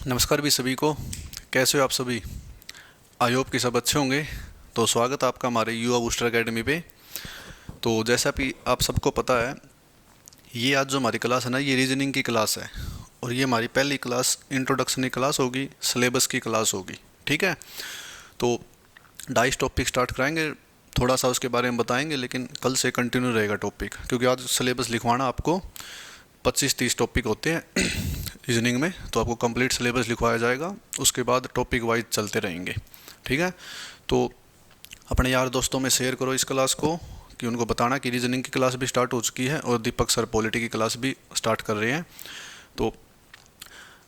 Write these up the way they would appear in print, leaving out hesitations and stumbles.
नमस्कार भी सभी को। कैसे हो आप सभी? आई होप कि सब अच्छे होंगे। तो स्वागत है आपका हमारे युवा बूस्टर एकेडमी पे। तो जैसा कि आप सबको पता है, ये आज जो हमारी क्लास है ना, ये रीजनिंग की क्लास है। और ये हमारी पहली क्लास इंट्रोडक्शन की क्लास होगी, सिलेबस की क्लास होगी। ठीक है। तो 22 टॉपिक स्टार्ट कराएंगे, थोड़ा सा उसके बारे में बताएंगे, लेकिन कल से कंटिन्यू रहेगा टॉपिक, क्योंकि आज सिलेबस लिखवाना आपको 25-30 टॉपिक होते हैं रीजनिंग में। तो आपको कंप्लीट सिलेबस लिखवाया जाएगा, उसके बाद टॉपिक वाइज चलते रहेंगे। ठीक है। तो अपने यार दोस्तों में शेयर करो इस क्लास को, कि उनको बताना कि रीजनिंग की क्लास भी स्टार्ट हो चुकी है और दीपक सर पॉलिटी की क्लास भी स्टार्ट कर रहे हैं। तो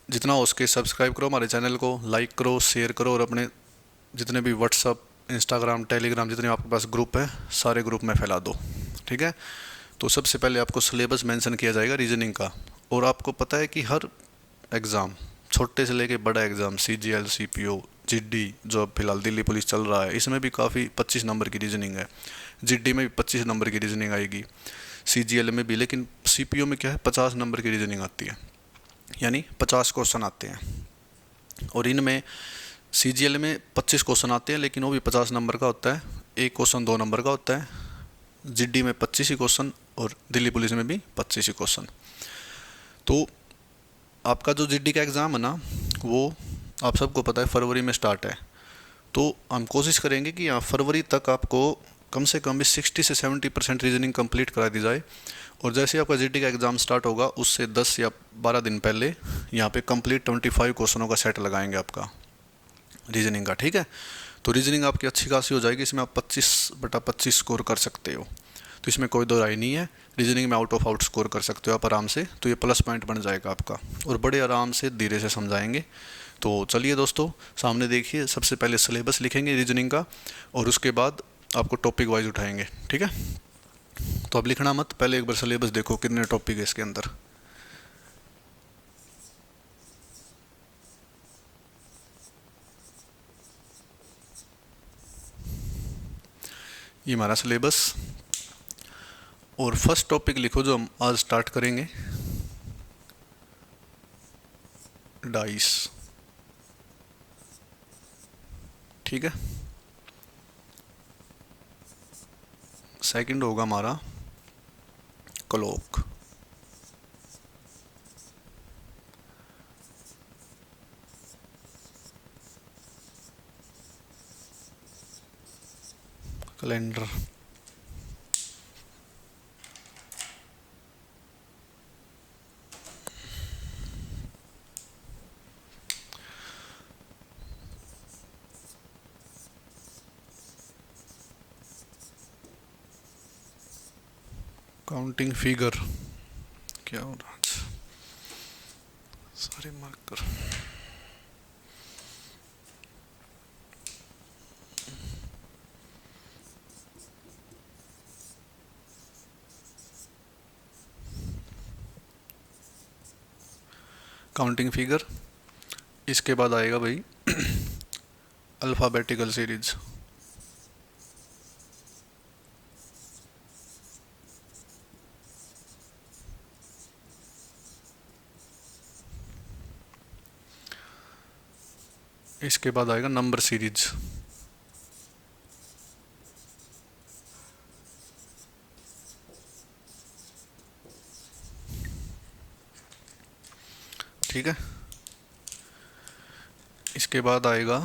जितना हो सके सब्सक्राइब करो हमारे चैनल को, लाइक करो, शेयर करो, और अपने जितने भी व्हाट्सअप, इंस्टाग्राम, टेलीग्राम, जितने आपके पास ग्रुप है, सारे ग्रुप में फैला दो। ठीक है। तो सबसे पहले आपको सिलेबस मेंशन किया जाएगा रीजनिंग का। और आपको पता है कि हर एग्ज़ाम, छोटे से लेके बड़ा exam, C G L, C P O, G D, जो अब फिलहाल दिल्ली पुलिस चल रहा है, इसमें भी काफ़ी 25 नंबर की रीजनिंग है। जी डी में भी 25 नंबर की रीजनिंग आएगी, सी जी एल में भी। लेकिन सी पी ओ में क्या है, 50 नंबर की रीजनिंग आती है, यानी 50 क्वेश्चन आते हैं। और इनमें सी जी एल में 25 क्वेश्चन आते हैं, लेकिन वो भी 50 नंबर का होता है। एक क्वेश्चन 2 नंबर का होता है। जी डी में 25 ही क्वेश्चन, और दिल्ली पुलिस में भी 25 ही क्वेश्चन। तो आपका जो जीडी का एग्ज़ाम है ना, वो आप सबको पता है फरवरी में स्टार्ट है। तो हम कोशिश करेंगे कि यहाँ फरवरी तक आपको कम से कम भी 60 से 70% रीजनिंग कंप्लीट करा दी जाए। और जैसे ही आपका जीडी का एग्ज़ाम स्टार्ट होगा, उससे 10 या 12 दिन पहले यहाँ पे कंप्लीट 25 क्वेश्चनों का सेट लगाएंगे आपका रीजनिंग का। ठीक है। तो रीजनिंग आपकी अच्छी खासी हो जाएगी, इसमें आप 25/25 स्कोर कर सकते हो। तो इसमें कोई दो राय नहीं है। रीजनिंग में आउट ऑफ आउट स्कोर कर सकते हो आप आराम से, तो ये प्लस पॉइंट बन जाएगा आपका। और बड़े आराम से धीरे से समझाएंगे। तो चलिए दोस्तों, सामने देखिए, सबसे पहले सिलेबस लिखेंगे रीजनिंग का, और उसके बाद आपको टॉपिक वाइज उठाएंगे। ठीक है। तो अब लिखना मत, पहले एक बार सिलेबस देखो कितने टॉपिक है इसके अंदर। ये हमारा सिलेबस। और फर्स्ट टॉपिक लिखो जो हम आज स्टार्ट करेंगे, डाइस। ठीक है। सेकंड होगा हमारा क्लॉक। कैलेंडर। Counting figure. क्या हो रहा है? सारे मार्कर। Counting figure. इसके बाद आएगा भाई अल्फ़ाबेटिकल सीरीज। इसके बाद आएगा नंबर सीरीज। ठीक है। इसके बाद आएगा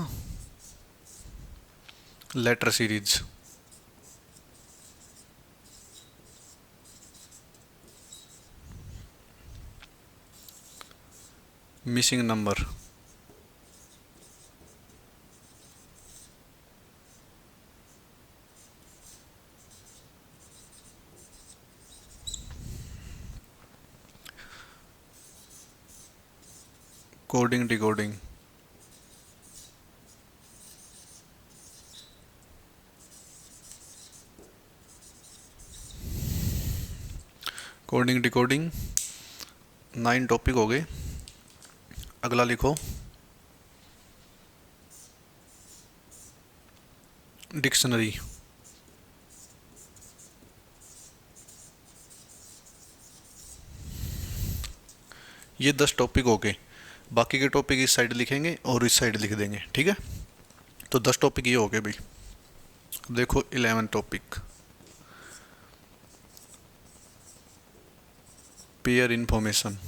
letter series. Missing number. Coding decoding. Coding decoding. 9 topic हो गए। अगला लिखो डिक्शनरी। ये 10 टॉपिक हो गए। बाकी के टॉपिक इस साइड लिखेंगे और इस साइड लिख देंगे, ठीक है। तो 10 टॉपिक ये हो गए भाई। अब देखो 11 टॉपिक, पेयर इंफॉर्मेशन।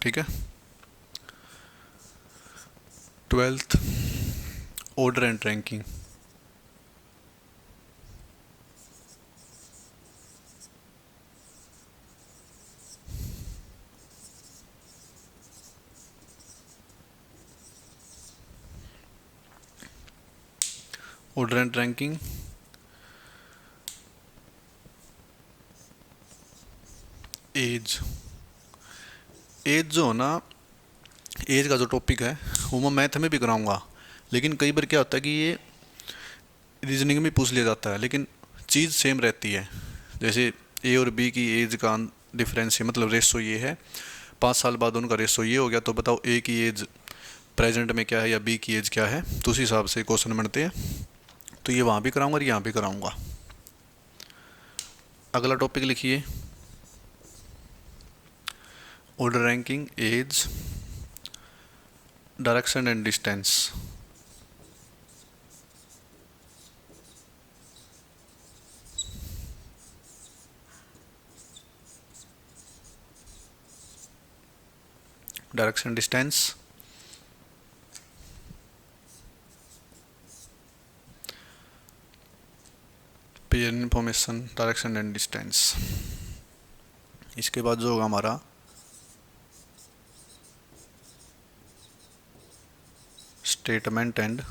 ठीक है। 12th, order and ranking. Order and ranking, age. Age जो ना, एज का जो टॉपिक है वो मैं मैथ में भी कराऊंगा, लेकिन कई बार क्या होता है कि ये रीजनिंग में पूछ लिया जाता है, लेकिन चीज़ सेम रहती है। जैसे ए और बी की एज का डिफरेंस है, मतलब रेशो ये है, 5 साल बाद उनका रेशो ये हो गया, तो बताओ ए की एज प्रेजेंट में क्या है या बी की एज क्या है, तो उस हिसाब से क्वेश्चन बनते हैं। तो ये वहाँ भी कराऊंगा और यहाँ भी कराऊंगा। अगला टॉपिक लिखिए, order ranking, age, direction and distance. Direction distance, pair information, direction and distance. इसके बाद जो होगा हमारा स्टेटमेंट एंड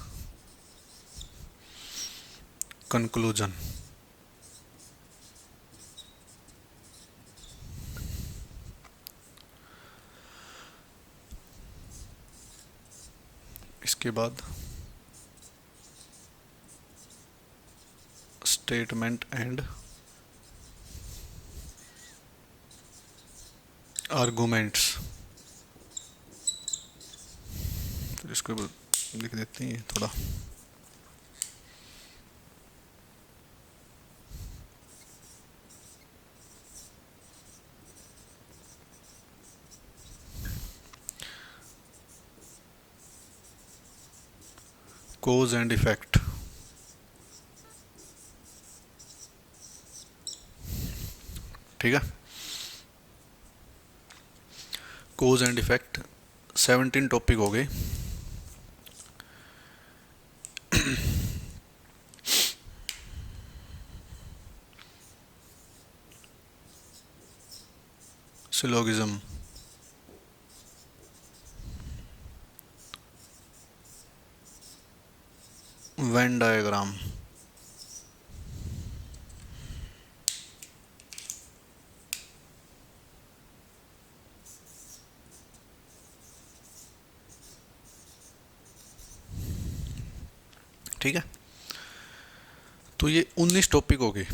कंक्लूजन। इसके बाद स्टेटमेंट एंड आर्गुमेंट्स। तो इसको लिख देते हैं थोड़ा। कोज एंड इफेक्ट। ठीक है। कोज एंड इफेक्ट 17 टॉपिक हो गए। सिलोगिज्म, वेन डायग्राम, ठीक है। तो ये 19 टॉपिक हो गए।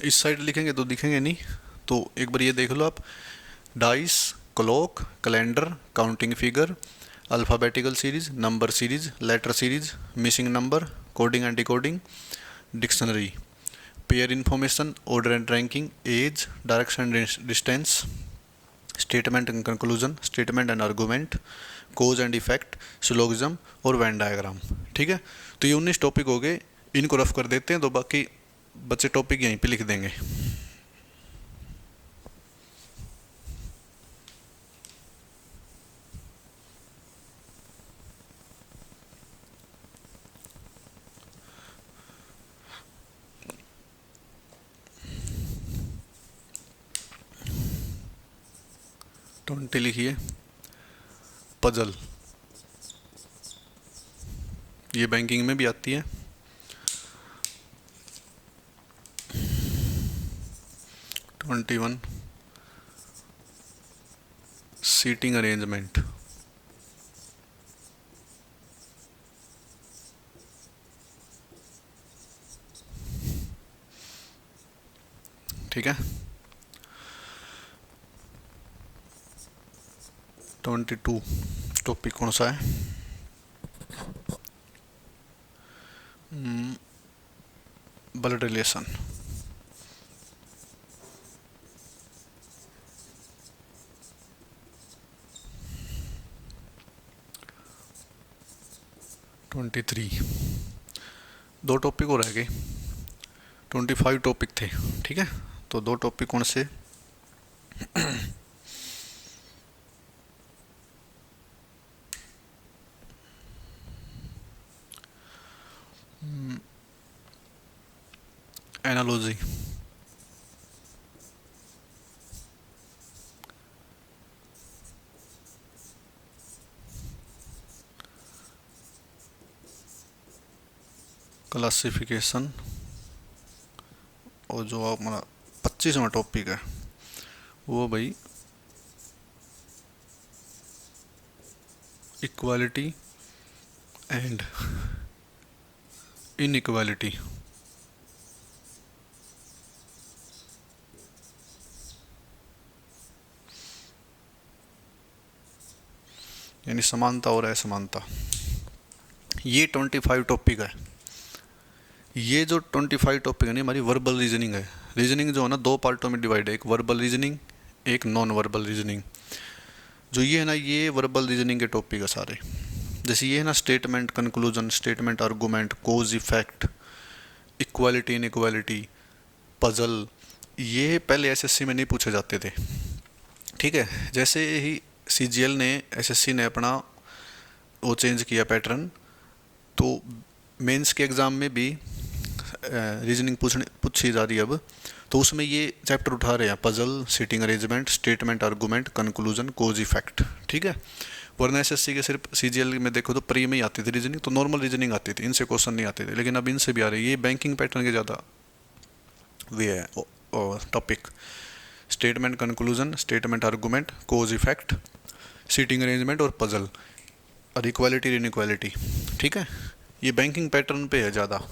इस साइड लिखेंगे तो दिखेंगे नहीं, तो एक बार ये देख लो आप। Dice, clock, calendar, counting figure, alphabetical series, number series, letter series, missing number, coding and decoding, dictionary, pair information, order and ranking, age, direction distance, statement and conclusion, statement and argument, cause and effect, syllogism और Venn diagram. ठीक है। तो ये 19 topic हो गए। इनको rough कर देते हैं, तो बाकी बच्चे टॉपिक यहीं पे लिख देंगे। 20 लिखिए, पजल। ये बैंकिंग में भी आती है। 21, सीटिंग अरेंजमेंट। ठीक है। 22 टॉपिक कौन सा है? Blood relation. 23। दो टॉपिक और रह गए, 25 टॉपिक थे। ठीक है, तो दो टॉपिक कौन से? एनालॉजी, क्लासिफिकेशन, और जो हमारा 25वां टॉपिक है वो भाई इक्वालिटी एंड इनइक्वालिटी। यानी समानता और असमानता। ये 25 टॉपिक है। ये जो 25 टॉपिक है ना, हमारी वर्बल रीजनिंग है। रीजनिंग जो है ना, दो पार्टों में डिवाइड है, एक वर्बल रीजनिंग, एक नॉन वर्बल रीजनिंग। जो ये है ना, ये वर्बल रीजनिंग के टॉपिक है सारे। जैसे ये है ना, statement conclusion, statement argument, cause effect, equality inequality, puzzle, ये पहले एसएससी में नहीं पूछे जाते थे। ठीक है, जैसे ही सीजीएल ने, एसएससी ने अपना वो चेंज किया पैटर्न, तो मेंस के एग्ज़ाम में भी रीजनिंग पूछी जा रही है अब। तो उसमें ये चैप्टर उठा रहे हैं, puzzle, seating arrangement, statement argument, conclusion, cause effect. ठीक है, वरना एसएससी के सिर्फ सीजीएल में देखो तो प्री में ही आती थी रीजनिंग, तो नॉर्मल रीजनिंग आती थी, इनसे क्वेश्चन नहीं आते थे। लेकिन अब इनसे भी आ रही है। ये बैंकिंग पैटर्न के ज़्यादा वे है topic. Statement conclusion, statement argument, cause effect, seating arrangement और पजल, और इक्वालिटी इनइक्वालिटी। ठीक है, ये बैंकिंग पैटर्न पे है ज़्यादा।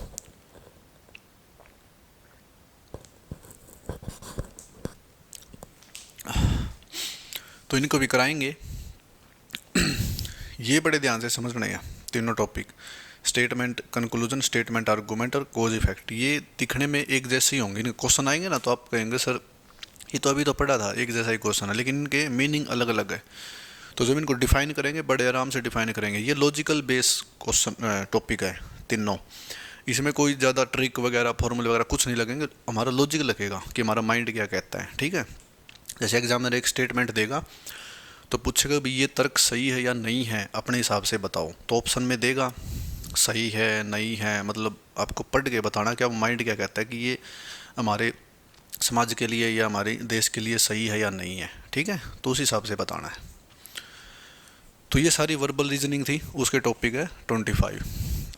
तो इनको भी कराएंगे। ये बड़े ध्यान से समझना है तीनों topic, statement conclusion, statement argument और कोज इफेक्ट। ये दिखने में एक जैसे ही होंगे, क्वेश्चन आएंगे ना तो आप कहेंगे सर ये तो अभी तो पढ़ा था, एक जैसा ही क्वेश्चन है, लेकिन इनके मीनिंग अलग अलग है। तो जब इनको डिफाइन करेंगे, बड़े आराम से डिफाइन करेंगे। ये लॉजिकल बेस क्वेश्चन टॉपिक है तीनों। इसमें कोई ज़्यादा ट्रिक वगैरह, फॉर्मूले वगैरह कुछ नहीं लगेंगे। हमारा लॉजिक लगेगा कि हमारा माइंड क्या कहता है। ठीक है, जैसे एग्जामिनर एक स्टेटमेंट देगा तो पूछेगा भी ये तर्क सही है या नहीं है, अपने हिसाब से बताओ। तो ऑप्शन में देगा सही है, नहीं है, मतलब आपको पढ़ के बताना कि आप माइंड क्या कहता है कि ये हमारे समाज के लिए या हमारे देश के लिए सही है या नहीं है। ठीक है, तो उस हिसाब से बताना है। तो ये सारी वर्बल रीजनिंग थी, उसके टॉपिक है 25।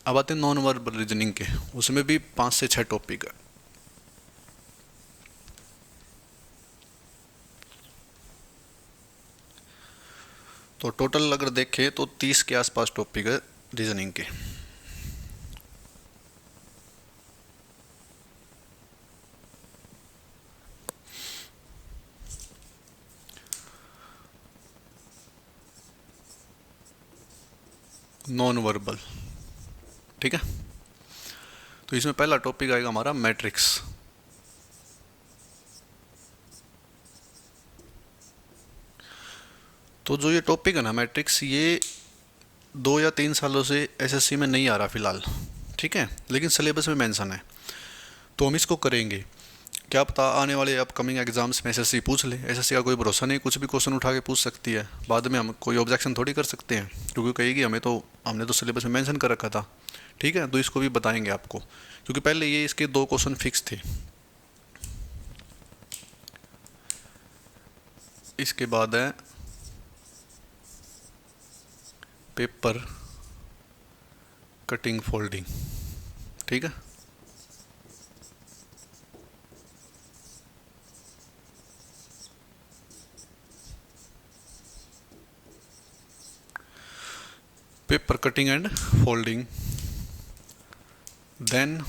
अब आते हैं नॉन वर्बल रीजनिंग के, उसमें भी 5 से 6 टॉपिक है। तो टोटल अगर देखें तो 30 के आसपास टॉपिक है रीजनिंग के। Non verbal. ठीक है, तो इसमें पहला टॉपिक आएगा हमारा मैट्रिक्स। तो जो ये टॉपिक है ना मैट्रिक्स, ये 2 या 3 सालों से एसएससी में नहीं आ रहा फिलहाल। ठीक है, लेकिन सिलेबस में मेंशन है, तो हम इसको करेंगे। क्या पता आने वाले अपकमिंग एग्जाम्स में एसएससी पूछ ले। एसएससी का कोई भरोसा नहीं, कुछ भी क्वेश्चन उठा के पूछ सकती है। बाद में हम कोई ऑब्जेक्शन थोड़ी कर सकते हैं, क्योंकि कहेगी हमने तो सिलेबस में मेंशन कर रखा था। ठीक है, तो इसको भी बताएंगे आपको, क्योंकि पहले ये इसके 2 क्वेश्चन फिक्स थे। इसके बाद है पेपर कटिंग फोल्डिंग। ठीक है, paper cutting and folding, then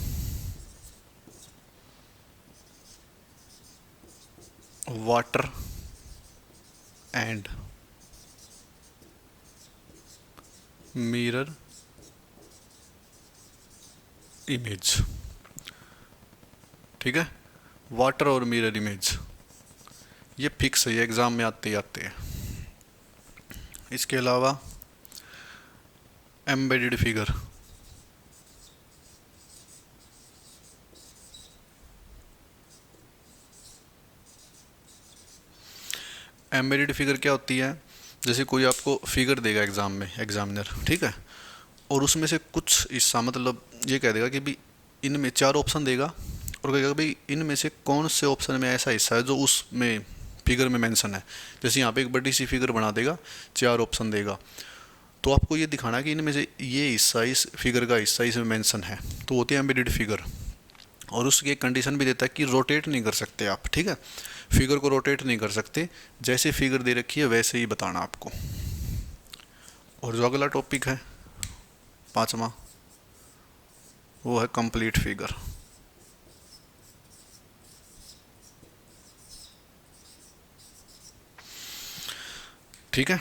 water and mirror image. ठीक है, वाटर और मिरर इमेज ये फिक्स है, ये एग्ज़ाम में आते ही आते हैं। इसके अलावा एम्बेडेड फिगर, एम्बेडेड फिगर क्या होती है, जैसे कोई आपको फिगर देगा एग्ज़ाम में एग्जामिनर, ठीक है, और उसमें से कुछ हिस्सा मतलब ये कह देगा कि भाई इनमें चार ऑप्शन देगा और कहेगा भाई इनमें से कौन से ऑप्शन में ऐसा हिस्सा है जो उसमें फिगर में मेंशन है। जैसे यहाँ पे एक बड़ी सी फिगर बना देगा, चार ऑप्शन देगा, तो आपको ये दिखाना है कि इनमें से ये हिस्सा, इस फिगर का हिस्सा इसमें मेंशन है, तो होती है एम्बेडेड फिगर। और उसकी एक कंडीशन भी देता है कि रोटेट नहीं कर सकते आप, ठीक है, फिगर को रोटेट नहीं कर सकते, जैसे फिगर दे रखी है वैसे ही बताना आपको। और जो अगला टॉपिक है पांचवा, वो है कंप्लीट फिगर। ठीक है,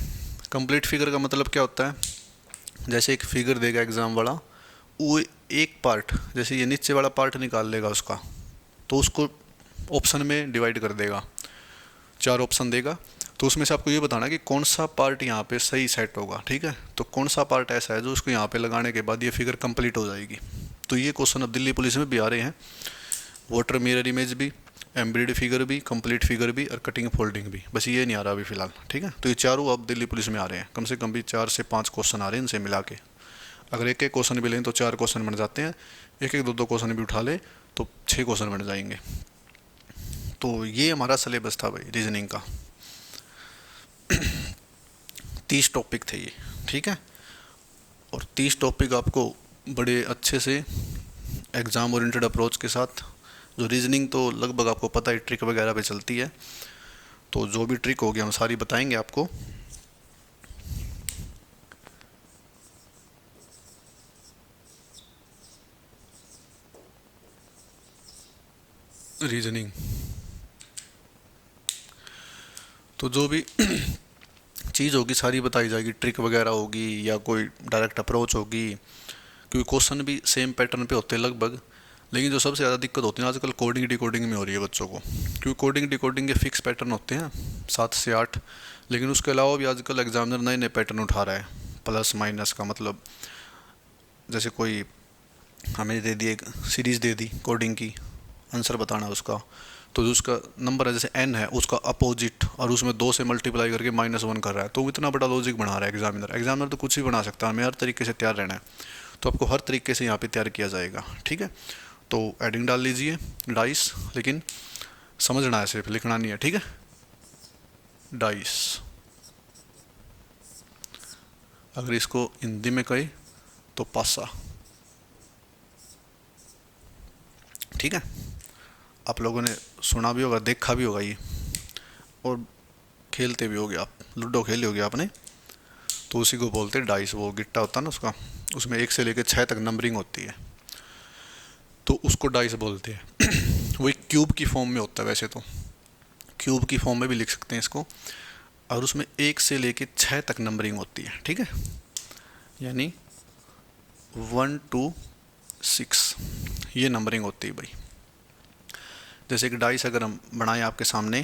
कंप्लीट फिगर का मतलब क्या होता है, जैसे एक फिगर देगा एग्जाम वाला, वो एक पार्ट, जैसे ये नीचे वाला पार्ट निकाल लेगा उसका, तो उसको ऑप्शन में डिवाइड कर देगा, चार ऑप्शन देगा, तो उसमें से आपको ये बताना कि कौन सा पार्ट यहाँ पे सही सेट होगा, ठीक है, तो कौन सा पार्ट ऐसा है जो उसको यहाँ पे लगाने के बाद ये फिगर कंप्लीट हो जाएगी। तो ये क्वेश्चन अब दिल्ली पुलिस में भी आ रहे हैं, वाटर मिरर इमेज भी, एम्ब्रिड फिगर भी, कंप्लीट फिगर भी और कटिंग फोल्डिंग भी, बस ये नहीं आ रहा अभी फिलहाल, ठीक है। तो ये चारों अब दिल्ली पुलिस में आ रहे हैं, कम से कम भी 4 से 5 क्वेश्चन आ रहे हैं इनसे मिला के। अगर एक एक क्वेश्चन भी लें तो 4 क्वेश्चन बन जाते हैं, एक एक दो क्वेश्चन भी उठा ले तो 6 क्वेश्चन बन जाएंगे। तो ये हमारा सिलेबस था भाई रीजनिंग का। 30 टॉपिक थे ये, ठीक है, और 30 टॉपिक आपको बड़े अच्छे से एग्ज़ाम ओरिएंटेड अप्रोच के साथ, जो रीजनिंग तो लगभग आपको पता है ट्रिक वगैरह पे चलती है, तो जो भी ट्रिक होगी हम सारी बताएंगे आपको। रीजनिंग तो जो भी चीज़ होगी सारी बताई जाएगी, ट्रिक वगैरह होगी या कोई डायरेक्ट अप्रोच होगी, क्योंकि क्वेश्चन भी सेम पैटर्न पे होते हैं लगभग। लेकिन जो सबसे ज़्यादा दिक्कत होती है आजकल कोडिंग डिकोडिंग में हो रही है बच्चों को, क्योंकि कोडिंग डिकोडिंग के फिक्स पैटर्न होते हैं 7 से 8, लेकिन उसके अलावा भी आजकल एग्जामिनर नए नए पैटर्न उठा रहा है, प्लस माइनस का मतलब, जैसे कोई हमें दे दी एक सीरीज़ दे दी कोडिंग की, आंसर बताना उसका, तो जो उसका नंबर है जैसे n है उसका अपोजिट, और उसमें 2 से मल्टीप्लाई करके -1 कर रहा है, तो वो इतना बड़ा लॉजिक बना रहा है एग्जामिनर। एग्जामिनर तो कुछ भी बना सकता है, हमें हर तरीके से तैयार रहना है, तो आपको हर तरीके से यहाँ पे तैयार किया जाएगा, ठीक है। तो एडिंग डाल लीजिए डाइस, लेकिन समझना है, सिर्फ लिखना नहीं है, ठीक है। डाइस, अगर इसको हिंदी में कहे तो पासा, ठीक है। आप लोगों ने सुना भी होगा, देखा भी होगा ये, और खेलते भी होगे आप, लूडो खेली होगी आपने, तो उसी को बोलते हैं डाइस, वो गिट्टा होता है ना उसका, उसमें 1 से लेकर 6 तक नंबरिंग होती है, तो उसको डाइस बोलते हैं। वो एक क्यूब की फॉर्म में होता है, वैसे तो क्यूब की फॉर्म में भी लिख सकते हैं इसको, और उसमें 1 से लेकर 6 तक नंबरिंग होती है, ठीक है, यानी 1 to 6 ये नंबरिंग होती है भाई। जैसे एक डाइस अगर हम बनाएं आपके सामने,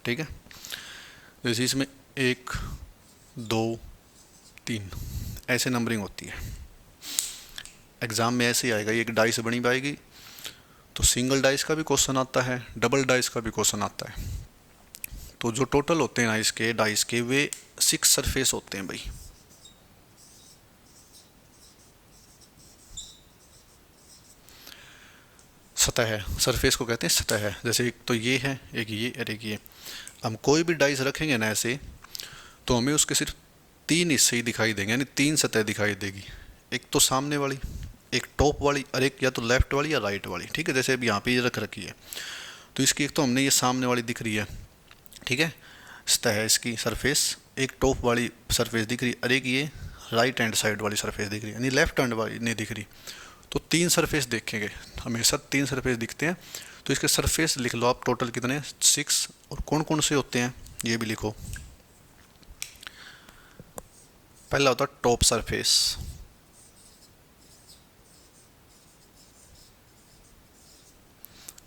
ठीक है, जैसे इसमें 1 2 3 ऐसे नंबरिंग होती है। एग्ज़ाम में ऐसे ही आएगा, ये एक डाइस बनी पाएगी, तो सिंगल डाइस का भी क्वेश्चन आता है, डबल डाइस का भी क्वेश्चन आता है, तो जो टोटल होते हैं ना इसके डाइस के, वे 6 सरफेस होते हैं भाई। सतह है, सरफेस को कहते हैं सतह है, जैसे एक तो ये है, एक ये और एक ये। हम कोई भी डाइस रखेंगे ना ऐसे, तो हमें उसके सिर्फ 3 हिस्से ही दिखाई देंगे, यानी 3 सतह दिखाई देगी, एक तो सामने वाली, एक टॉप वाली, और एक या तो लेफ्ट वाली या राइट वाली, ठीक है। जैसे अभी यहाँ पे ये रख रखी है, तो इसकी एक तो हमने ये सामने वाली दिख रही है, ठीक है, सतह है इसकी सरफेस, एक टॉप वाली सरफेस दिख रही है, और एक ये राइट हैंड साइड वाली सरफेस दिख रही है, यानी लेफ्ट हैंड वाली नहीं दिख रही। तो 3 सरफेस देखेंगे, हमेशा 3 सरफेस दिखते हैं, तो इसके सरफेस लिख लो आप, टोटल कितने, 6, और कौन कौन से होते हैं ये भी लिखो। पहला होता है टॉप सरफेस,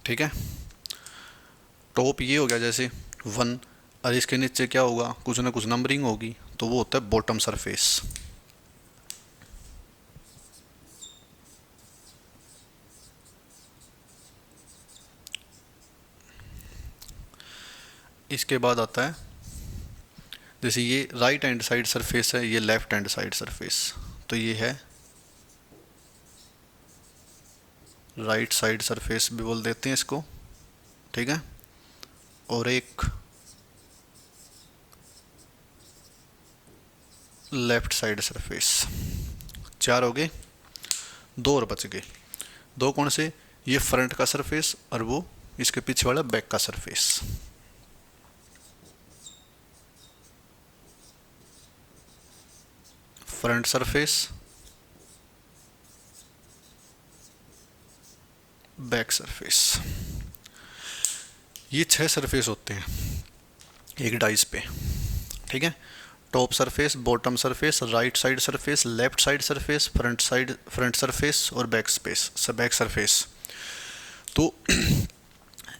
ठीक है, टॉप ये हो गया जैसे 1, और इसके नीचे क्या होगा, कुछ ना कुछ नंबरिंग होगी, तो वो होता है बॉटम सरफेस। इसके बाद आता है, जैसे ये राइट हैंड साइड सरफेस है, ये लेफ्ट हैंड साइड सरफेस, तो ये है राइट साइड सरफेस भी बोल देते हैं इसको, ठीक है। और एक लेफ्ट साइड सरफेस। 4 हो गए, 2 और बच गए। 2 कौन से? ये फ्रंट का सरफेस और वो इसके पीछे वाला बैक का surface. Front surface, back surface, ये 6 सरफेस होते हैं एक डाइस पे, ठीक है। Top surface, bottom surface, right side surface, left side surface, front surface और बैक सरफेस। तो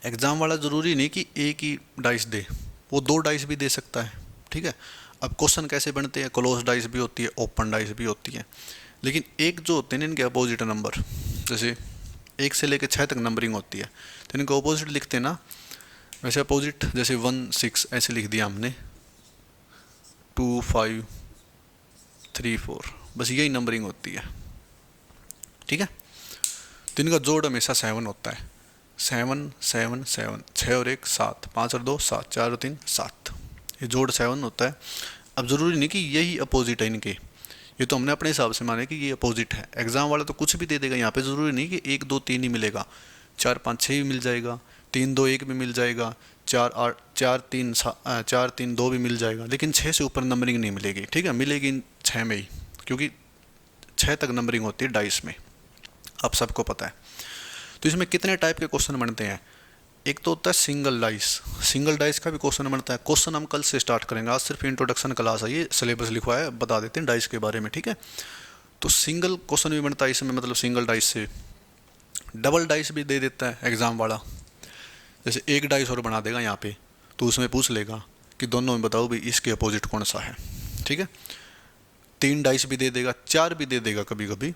एग्ज़ाम वाला ज़रूरी नहीं कि एक ही डाइस दे, वो 2 डाइस भी दे सकता है, ठीक है। अब क्वेश्चन कैसे बनते हैं? क्लोज डाइस भी होती है, ओपन डाइस भी होती है, लेकिन एक जो होते हैं इनके अपोजिट नंबर, जैसे 1 से लेकर 6 तक नंबरिंग होती है, तो इनको अपोजिट लिखते हैं ना। वैसे अपोजिट जैसे 1 6 ऐसे लिख दिया हमने, 2 5 3 4, बस यही नंबरिंग होती है, ठीक है। तो इनका जोड़ हमेशा 7 होता है, 7 7 7, 6 और 1 7, 5 और 2 7, 4 और 3 7, ये जोड़ 7 होता है। अब ज़रूरी नहीं कि यही अपोजिट है इनके, ये तो हमने अपने हिसाब से माने कि ये अपोजिट है। एग्जाम वाला तो कुछ भी दे देगा, यहाँ पे ज़रूरी नहीं कि 1 2 3 ही मिलेगा, 4 5 6 भी मिल जाएगा, 3 2 1 भी मिल जाएगा, 4 3 2 भी मिल जाएगा, लेकिन 6 से ऊपर नंबरिंग नहीं मिलेगी, ठीक है। मिलेगी इन 6 में ही, क्योंकि 6 तक नंबरिंग होती है डाइस में, अब सबको पता है। तो इसमें कितने टाइप के क्वेश्चन बनते हैं? एक तो होता है सिंगल डाइस का भी क्वेश्चन बनता है। क्वेश्चन हम कल से स्टार्ट करेंगे, आज सिर्फ इंट्रोडक्शन क्लास है, ये सिलेबस लिखवा है, बता देते हैं डाइस के बारे में, ठीक है। तो सिंगल क्वेश्चन भी बनता है इसमें, मतलब सिंगल डाइस से। डबल डाइस भी दे देता है एग्ज़ाम वाला, जैसे एक डाइस और बना देगा यहाँ पे, तो उसमें पूछ लेगा कि दोनों में बताओ भाई इसके अपोजिट कौन सा है, ठीक है। 3 डाइस भी दे देगा, 4 भी दे देगा कभी कभी,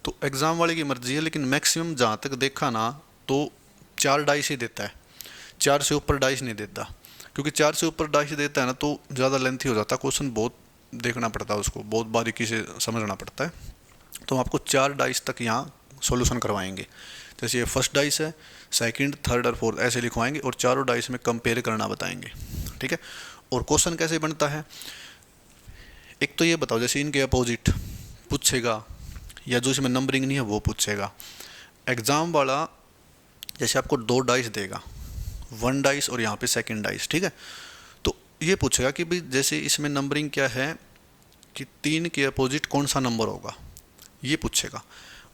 तो एग्ज़ाम वाले की मर्जी है, लेकिन मैक्सिमम जहाँ तक देखा ना तो 4 डाइस ही देता है, 4 से ऊपर डाइस नहीं देता, क्योंकि 4 से ऊपर डाइस देता है ना तो ज़्यादा लेंथी हो जाता है क्वेश्चन, बहुत देखना पड़ता है उसको, बहुत बारीकी से समझना पड़ता है। तो हम आपको 4 डाइस तक यहाँ सॉल्यूशन करवाएंगे, जैसे ये फर्स्ट डाइस है, सेकंड, थर्ड और फोर्थ ऐसे लिखवाएंगे, और चारों डाइस में कंपेयर करना बताएंगे, ठीक है। और क्वेश्चन कैसे बनता है? एक तो ये बताओ, जैसे इनके अपोजिट पूछेगा, या जो इसमें नंबरिंग नहीं है वो पूछेगा। एग्ज़ाम वाला जैसे आपको 2 डाइस देगा, 1 डाइस और यहाँ पे सेकंड डाइस, ठीक है। तो ये पूछेगा कि भाई जैसे इसमें नंबरिंग क्या है कि 3 के अपोजिट कौन सा नंबर होगा, ये पूछेगा।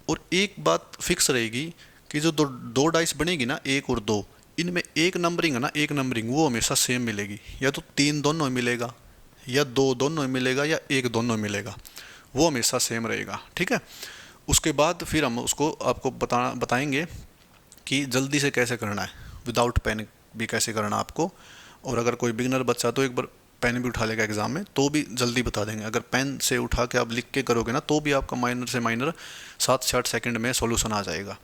और एक बात फिक्स रहेगी कि जो दो डाइस बनेगी ना, 1 और 2, इनमें एक नंबरिंग है ना, एक नंबरिंग वो हमेशा सेम मिलेगी, या तो 3 दोनों में मिलेगा, या 2 दोनों में मिलेगा, या 1 दोनों में मिलेगा, वो हमेशा सेम रहेगा, ठीक है। उसके बाद फिर हम उसको आपको बताएंगे कि जल्दी से कैसे करना है, विदाउट पेन भी कैसे करना आपको। और अगर कोई बिगनर बच्चा तो एक बार पेन भी उठा लेगा एग्ज़ाम में, तो भी जल्दी बता देंगे। अगर पेन से उठा के आप लिख के करोगे ना, तो भी आपका माइनर से माइनर 7 से 8 सेकंड में सॉल्यूशन आ जाएगा।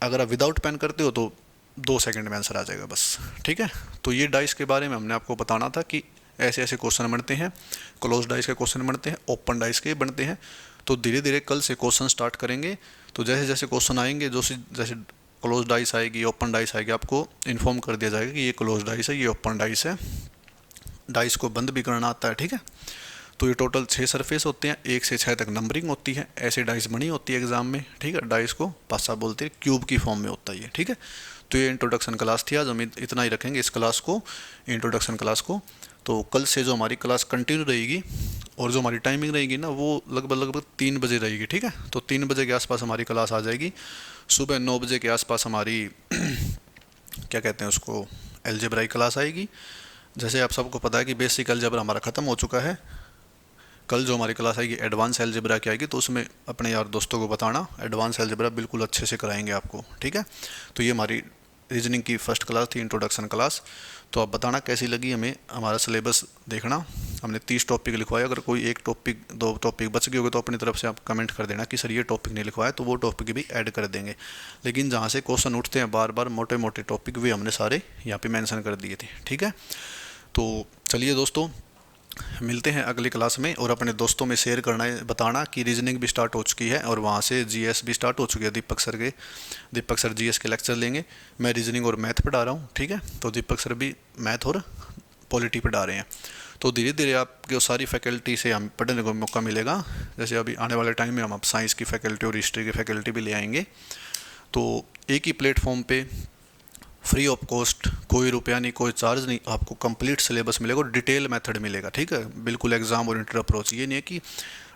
अगर आप विदाउट पेन करते हो तो 2 सेकंड में आंसर आ जाएगा बस, ठीक है। तो ये डाइस के बारे में हमने आपको बताना था कि ऐसे ऐसे क्वेश्चन बनते हैं, क्लोज डाइस के क्वेश्चन बनते हैं, ओपन डाइस के बनते हैं। तो धीरे धीरे कल से क्वेश्चन स्टार्ट करेंगे, तो जैसे जैसे क्वेश्चन आएंगे, जैसे क्लोज डाइस आएगी, ओपन डाइस आएगी, आपको इन्फॉर्म कर दिया जाएगा कि ये क्लोज डाइस है, ये ओपन डाइस है। डाइस को बंद भी करना आता है, ठीक है। तो ये टोटल 6 सरफेस होते हैं, 1 से 6 तक नंबरिंग होती है, ऐसे डाइस बनी होती है एग्जाम में, ठीक है। डाइस को पासा बोलते हैं, क्यूब की फॉर्म में होता है ये, ठीक है। तो ये इंट्रोडक्शन क्लास थी, आज हम इतना ही रखेंगे इस क्लास को, इंट्रोडक्शन क्लास को। तो कल से जो हमारी क्लास कंटिन्यू रहेगी, और जो हमारी टाइमिंग रहेगी ना, वो लगभग 3 बजे रहेगी, ठीक है। तो 3 बजे के आसपास हमारी क्लास आ जाएगी। सुबह 9 बजे के आसपास हमारी क्या कहते हैं उसको, अलजेब्रा क्लास आएगी। जैसे आप सबको पता है कि बेसिक अलजेब्रा हमारा ख़त्म हो चुका है। कल जो हमारी क्लास आएगी एडवांस अलजेब्रा की आएगी, तो उसमें अपने यार दोस्तों को बताना, एडवांस अलजेब्रा बिल्कुल अच्छे से कराएंगे आपको, ठीक है। तो ये हमारी रीजनिंग की फर्स्ट क्लास थी, इंट्रोडक्शन क्लास। तो आप बताना कैसी लगी हमें, हमारा सिलेबस देखना, हमने 30 टॉपिक लिखवाए। अगर कोई एक टॉपिक, दो टॉपिक बच गए होंगे तो अपनी तरफ से आप कमेंट कर देना कि सर ये टॉपिक नहीं लिखवाया, तो वो टॉपिक भी ऐड कर देंगे। लेकिन जहाँ से क्वेश्चन उठते हैं बार बार मोटे मोटे टॉपिक, वे हमने सारे यहाँ पे मेंशन कर दिए थे। ठीक है, तो चलिए दोस्तों, मिलते हैं अगली क्लास में। और अपने दोस्तों में शेयर करना है, बताना कि रीजनिंग भी स्टार्ट हो चुकी है और वहाँ से जीएस भी स्टार्ट हो चुकी है। दीपक सर जीएस के लेक्चर लेंगे, मैं रीजनिंग और मैथ पढ़ा रहा हूँ। ठीक है, तो दीपक सर भी मैथ और पॉलिटी पढ़ा रहे हैं। तो धीरे धीरे आपको सारी फैकल्टी से हम पढ़ने को मौका मिलेगा। जैसे अभी आने वाले टाइम में हम साइंस की फैकल्टी और हिस्ट्री की फैकल्टी भी ले आएंगे। तो एक ही प्लेटफॉर्म पे फ्री ऑफ कॉस्ट, कोई रुपया नहीं, कोई चार्ज नहीं, आपको कंप्लीट सिलेबस मिलेगा और डिटेल मेथड मिलेगा। ठीक है, बिल्कुल एग्जाम ओरिएंटेड अप्रोच। ये नहीं है कि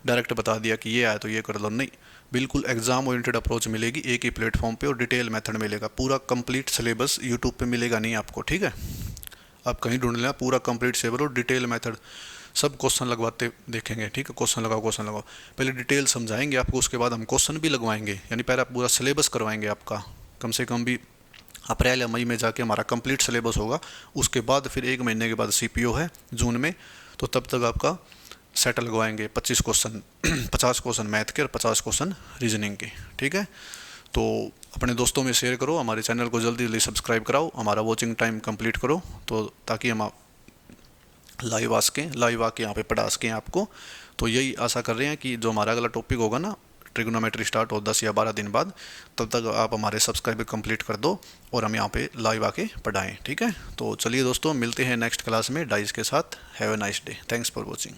डायरेक्ट बता दिया कि ये आया तो ये कर लो, नहीं, बिल्कुल एग्जाम ओरिएंटेड अप्रोच मिलेगी एक ही प्लेटफॉर्म पे और डिटेल मेथड मिलेगा। पूरा कंप्लीट सिलेबस यूट्यूब पे मिलेगा नहीं आपको। ठीक है, आप कहीं ढूंढ लेना, पूरा कंप्लीट सिलेबस और डिटेल मेथड, सब क्वेश्चन लगवाते देखेंगे। ठीक है, क्वेश्चन लगाओ, पहले डिटेल समझाएंगे आपको, उसके बाद हम क्वेश्चन भी लगवाएंगे। यानी पहले आप पूरा सिलेबस करवाएंगे आपका, कम से कम भी अप्रैल या मई में जाके हमारा कंप्लीट सिलेबस होगा। उसके बाद फिर 1 महीने के बाद सीपीओ है जून में, तो तब तक आपका सेट लगवाएंगे 25 क्वेश्चन 50 क्वेश्चन मैथ के और 50 क्वेश्चन रीजनिंग के। ठीक है, तो अपने दोस्तों में शेयर करो, हमारे चैनल को जल्दी जल्दी सब्सक्राइब कराओ, हमारा वॉचिंग टाइम कंप्लीट करो, तो ताकि हम लाइव आके यहाँ पे पढ़ा सकें आपको। तो यही आशा कर रहे हैं कि जो हमारा अगला टॉपिक होगा ना, ट्रिग्नोमेट्री स्टार्ट हो 10 या 12 दिन बाद, तब तक आप हमारे सब्सक्राइब कंप्लीट कर दो और हम यहाँ पे लाइव आके पढ़ाएं। ठीक है, तो चलिए दोस्तों, मिलते हैं नेक्स्ट क्लास में डाइस के साथ। Have a nice day, thanks for watching.